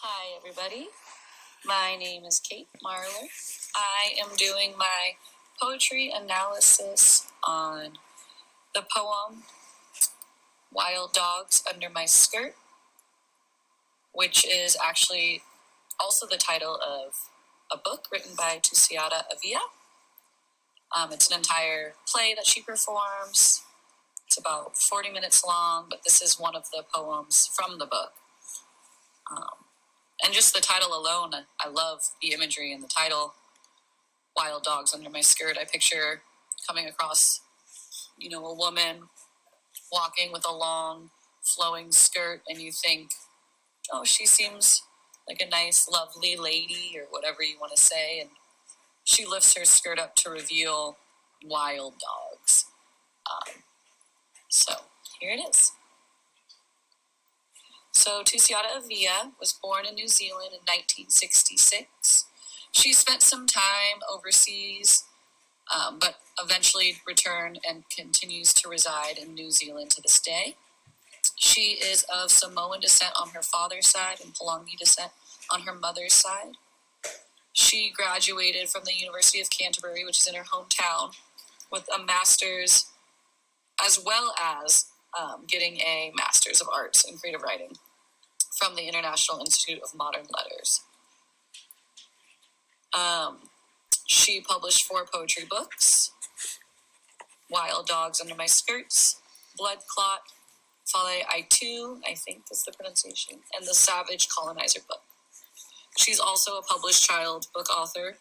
Hi, everybody. My name is Kate Marler. I am doing my poetry analysis on the poem Wild Dogs Under My Skirt, which is actually also the title of a book written by Tusiata Avia. It's an entire play that she performs. It's about 40 minutes long, but this is one of the poems from the book. And just the title alone, I love the imagery in the title, Wild Dogs Under My Skirt. I picture coming across, a woman walking with a long, flowing skirt, and you think, oh, she seems like a nice, lovely lady, or whatever you want to say, and she lifts her skirt up to reveal wild dogs. So here it is. So Tusiata Avia was born in New Zealand in 1966. She spent some time overseas, but eventually returned and continues to reside in New Zealand to this day. She is of Samoan descent on her father's side and Palangi descent on her mother's side. She graduated from the University of Canterbury, which is in her hometown, with a master's, as well as getting a master's of arts in creative writing from the International Institute of Modern Letters. She published 4 poetry books: Wild Dogs Under My Skirts, Blood Clot, Fale Aitu, I think is the pronunciation, and the Savage Colonizer book. She's also a published child book author.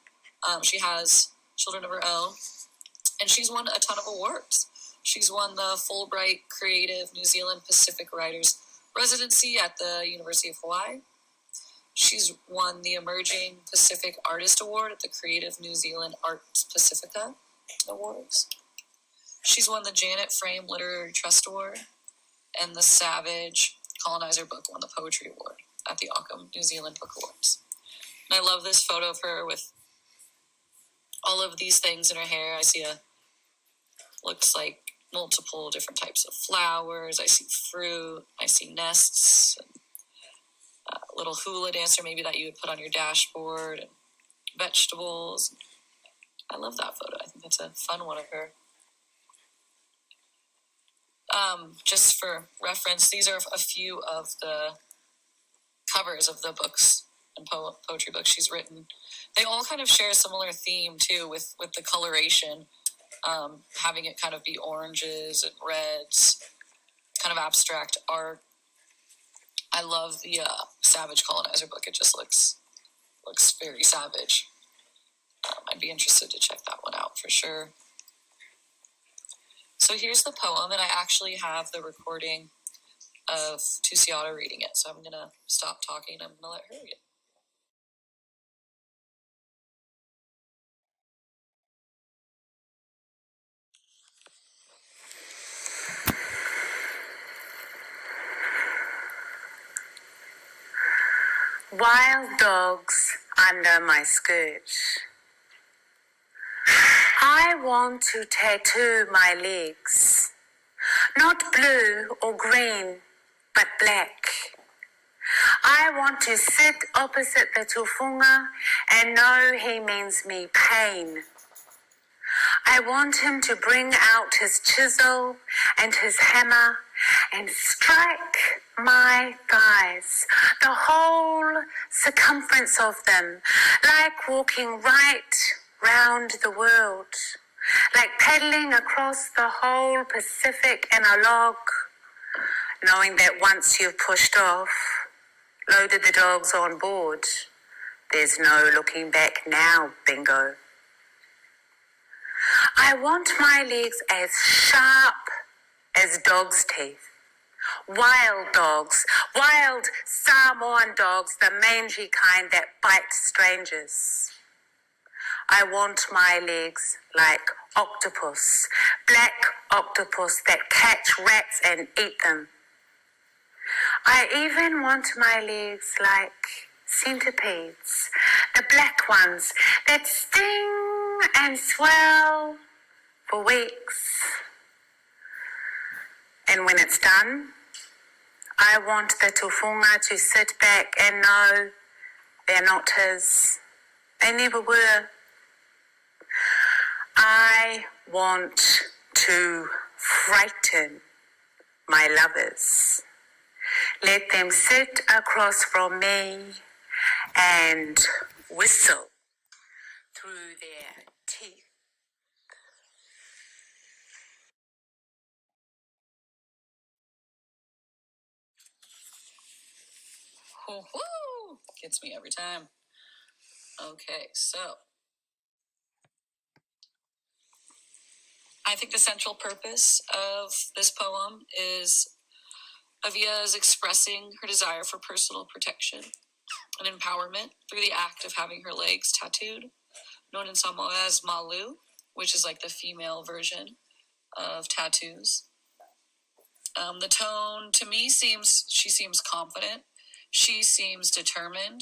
She has children of her own, and she's won a ton of awards. She's won the Fulbright Creative New Zealand Pacific Writers Residency at the University of Hawaii. She's won the Emerging Pacific Artist Award at the Creative New Zealand Arts Pacifica Awards. She's won the Janet Frame Literary Trust Award, and the Savage Colonizer book won the Poetry Award at the Auckland New Zealand Book Awards. And I love this photo of her with all of these things in her hair. I see looks like multiple different types of flowers. I see fruit. I see nests. And a little hula dancer maybe that you would put on your dashboard, and vegetables. I love that photo. I think that's a fun one of her. Just for reference, these are a few of the covers of the books and poetry books she's written. They all kind of share a similar theme too, with the coloration, having it kind of be oranges and reds, kind of abstract art. I love the Savage Colonizer book. It just looks very savage. I'd be interested to check that one out for sure. So here's the poem, and I actually have the recording of Tusiata reading it. So I'm going to stop talking and I'm going to let her read it. Wild dogs under my skirt. I want to tattoo my legs, not blue or green, but black. I want to sit opposite the tufunga and know he means me pain. I want him to bring out his chisel and his hammer and strike my thighs, the whole circumference of them, like walking right round the world, like paddling across the whole Pacific in a log, knowing that once you've pushed off, loaded the dogs on board, there's no looking back now, bingo. I want my legs as sharp as dogs' teeth. Wild dogs, wild Samoan dogs, the mangy kind that bite strangers. I want my legs like octopus, black octopus that catch rats and eat them. I even want my legs like centipedes, the black ones that sting and swell for weeks. And when it's done, I want the tufunga to sit back and know they're not his. They never were. I want to frighten my lovers. Let them sit across from me and whistle through their teeth. Woo-hoo! Gets me every time. Okay, so I think the central purpose of this poem is Avia is expressing her desire for personal protection and empowerment through the act of having her legs tattooed, known in Samoa as Malu, which is like the female version of tattoos. The tone to me she seems confident. She seems determined.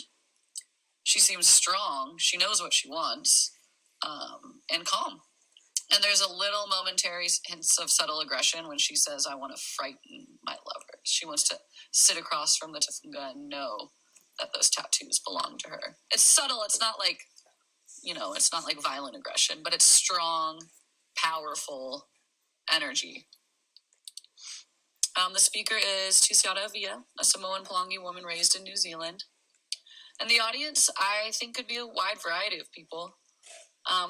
She seems strong. She knows what she wants, and calm. And there's a little momentary hints of subtle aggression when she says, I want to frighten my lover. She wants to sit across from the tafunga and know that those tattoos belong to her. It's subtle. It's not like, it's not like violent aggression, but it's strong, powerful energy. The speaker is Tusiata Avia, a Samoan Palangi woman raised in New Zealand. And the audience, I think, could be a wide variety of people.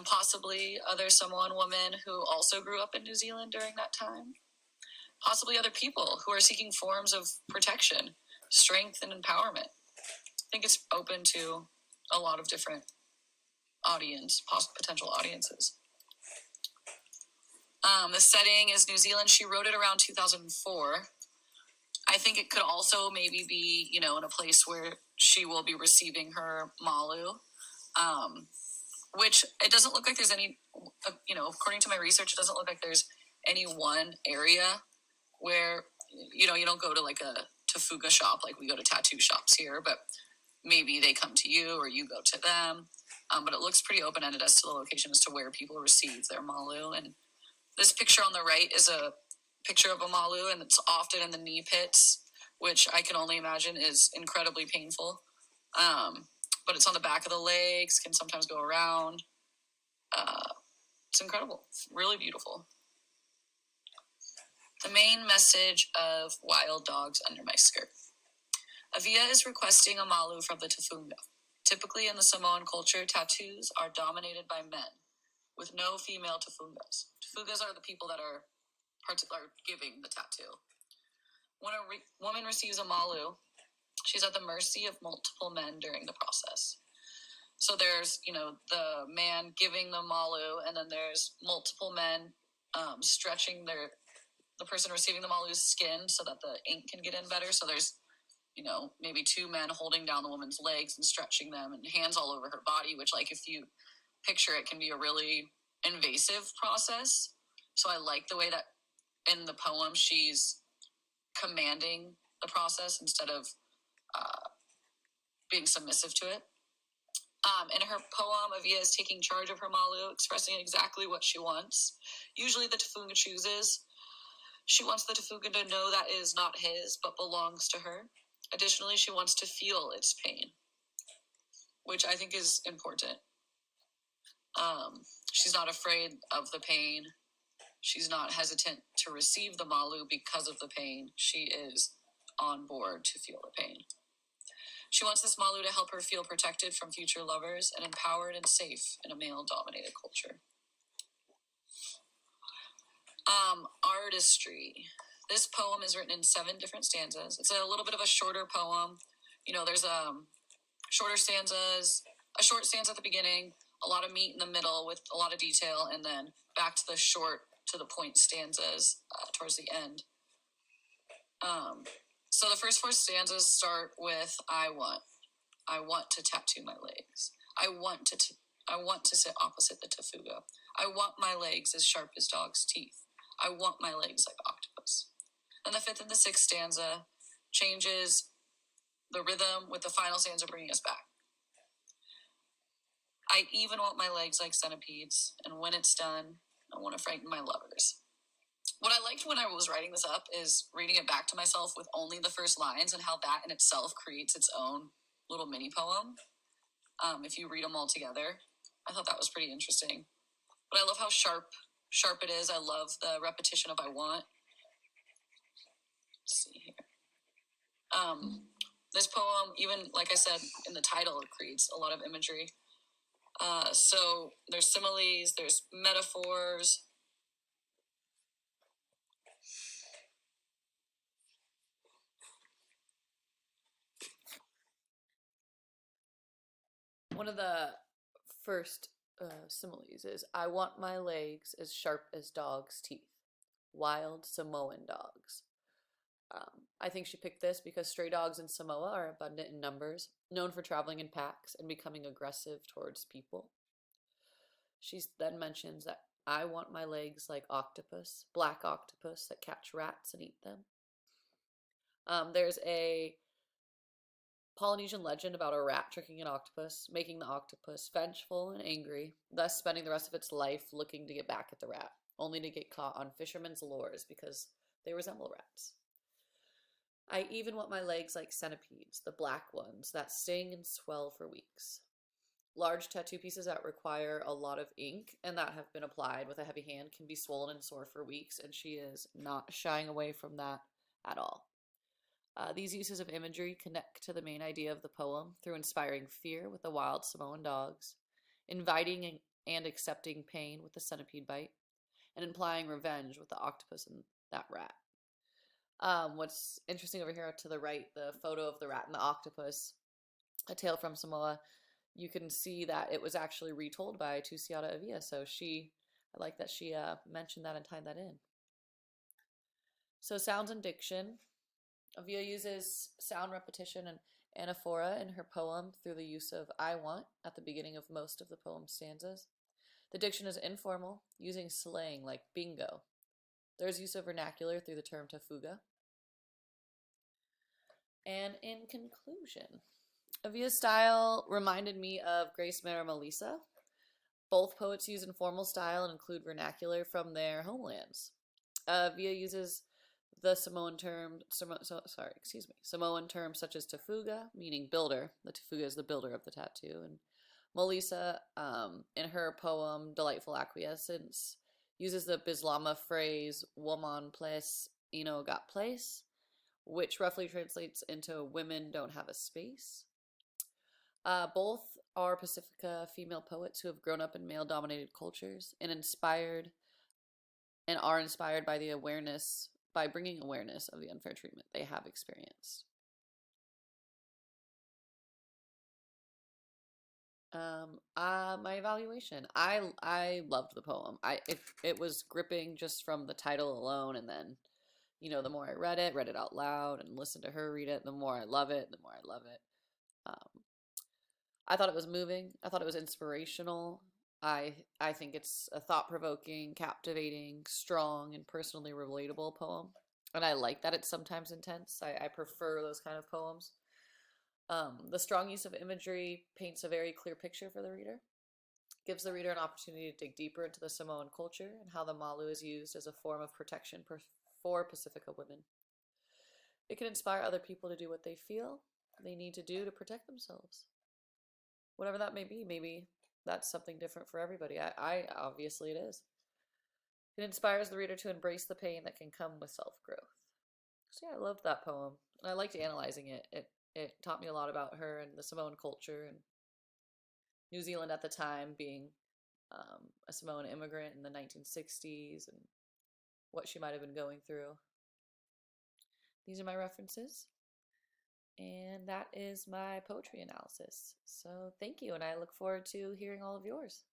Possibly other Samoan women who also grew up in New Zealand during that time. Possibly other people who are seeking forms of protection, strength, and empowerment. I think it's open to a lot of different potential audiences. The setting is New Zealand. She wrote it around 2004. I think it could also maybe be, in a place where she will be receiving her Malu. Which it doesn't look like there's any, according to my research, it doesn't look like there's any one area where, you don't go to like a tafuga shop like we go to tattoo shops here, but maybe they come to you or you go to them. But it looks pretty open-ended as to the location as to where people receive their Malu. And this picture on the right is a picture of a Malu, and it's often in the knee pits, which I can only imagine is incredibly painful. But it's on the back of the legs, can sometimes go around. It's incredible. It's really beautiful. The main message of Wild Dogs Under My Skirt. Avia is requesting a Malu from the tafunga. Typically in the Samoan culture, tattoos are dominated by men, with no female tafungas. Tafungas are the people that are giving the tattoo. When a woman receives a Malu, she's at the mercy of multiple men during the process. So there's, the man giving the Malu, and then there's multiple men stretching the person receiving the Malu's skin so that the ink can get in better. So there's, maybe two men holding down the woman's legs and stretching them, and hands all over her body, which, like, if you picture it, can be a really invasive process. So I like the way that in the poem she's commanding the process instead of being submissive to it. In her poem, Avia is taking charge of her Malu, expressing exactly what she wants. Usually the tafunga chooses. She wants the tafunga to know that it is not his, but belongs to her. Additionally, she wants to feel its pain, which I think is important. She's not afraid of the pain. She's not hesitant to receive the Malu because of the pain. She is on board to feel the pain. She wants this Malu to help her feel protected from future lovers and empowered and safe in a male-dominated culture. Artistry. This poem is written in 7 different stanzas. It's a little bit of a shorter poem. There's shorter stanzas, a short stanza at the beginning, a lot of meat in the middle with a lot of detail, and then back to the short, to the point stanzas towards the end. So the first 4 stanzas start with I want to tattoo my legs. I want to sit opposite the tafuga. I want my legs as sharp as dog's teeth. I want my legs like octopus. And the 5th and the 6th stanza changes the rhythm with the final stanza bringing us back. I even want my legs like centipedes, and when it's done, I want to frighten my lovers. What I liked when I was writing this up is reading it back to myself with only the first lines and how that in itself creates its own little mini poem. If you read them all together, I thought that was pretty interesting. But I love how sharp it is. I love the repetition of "I want." Let's see here. This poem, even like I said in the title, it creates a lot of imagery. So there's similes, there's metaphors. One of the first similes is, "I want my legs as sharp as dogs' teeth, wild Samoan dogs." I think she picked this because stray dogs in Samoa are abundant in numbers, known for traveling in packs and becoming aggressive towards people. She then mentions that, "I want my legs like octopus, black octopus that catch rats and eat them." There's a Polynesian legend about a rat tricking an octopus, making the octopus vengeful and angry, thus spending the rest of its life looking to get back at the rat, only to get caught on fishermen's lures because they resemble rats. "I even want my legs like centipedes, the black ones that sting and swell for weeks." Large tattoo pieces that require a lot of ink and that have been applied with a heavy hand can be swollen and sore for weeks, and she is not shying away from that at all. These uses of imagery connect to the main idea of the poem through inspiring fear with the wild Samoan dogs, inviting and accepting pain with the centipede bite, and implying revenge with the octopus and that rat. What's interesting over here to the right, the photo of the rat and the octopus, A Tale from Samoa, you can see that it was actually retold by Tusiata Avia. So I like that she mentioned that and tied that in. So sounds and diction. Avia uses sound repetition and anaphora in her poem through the use of "I want" at the beginning of most of the poem's stanzas. The diction is informal, using slang like bingo. There's use of vernacular through the term tafuga. And in conclusion, Avia's style reminded me of Grace Mara Melissa. Both poets use informal style and include vernacular from their homelands. Avia uses the Samoan terms such as tafuga, meaning builder. The tafuga is the builder of the tattoo. And Melissa, in her poem Delightful Acquiescence, uses the Bislama phrase "woman place, ino got place," which roughly translates into "women don't have a space." Both are Pacifica female poets who have grown up in male-dominated cultures and are inspired by bringing awareness of the unfair treatment they have experienced. My evaluation. I loved the poem. It was gripping just from the title alone, and then, the more I read it out loud, and listened to her read it, the more I love it. I thought it was moving. I thought it was inspirational. I think it's a thought-provoking, captivating, strong, and personally relatable poem. And I like that it's sometimes intense. I prefer those kind of poems. The strong use of imagery paints a very clear picture for the reader, gives the reader an opportunity to dig deeper into the Samoan culture and how the Malu is used as a form of protection for Pacifica women. It can inspire other people to do what they feel they need to do to protect themselves. Whatever that may be, maybe that's something different for everybody. I obviously it is. It inspires the reader to embrace the pain that can come with self-growth. So yeah, I loved that poem. And I liked analyzing it. It taught me a lot about her and the Samoan culture and New Zealand at the time, being a Samoan immigrant in the 1960s and what she might have been going through. These are my references. And that is my poetry analysis. So thank you, and I look forward to hearing all of yours.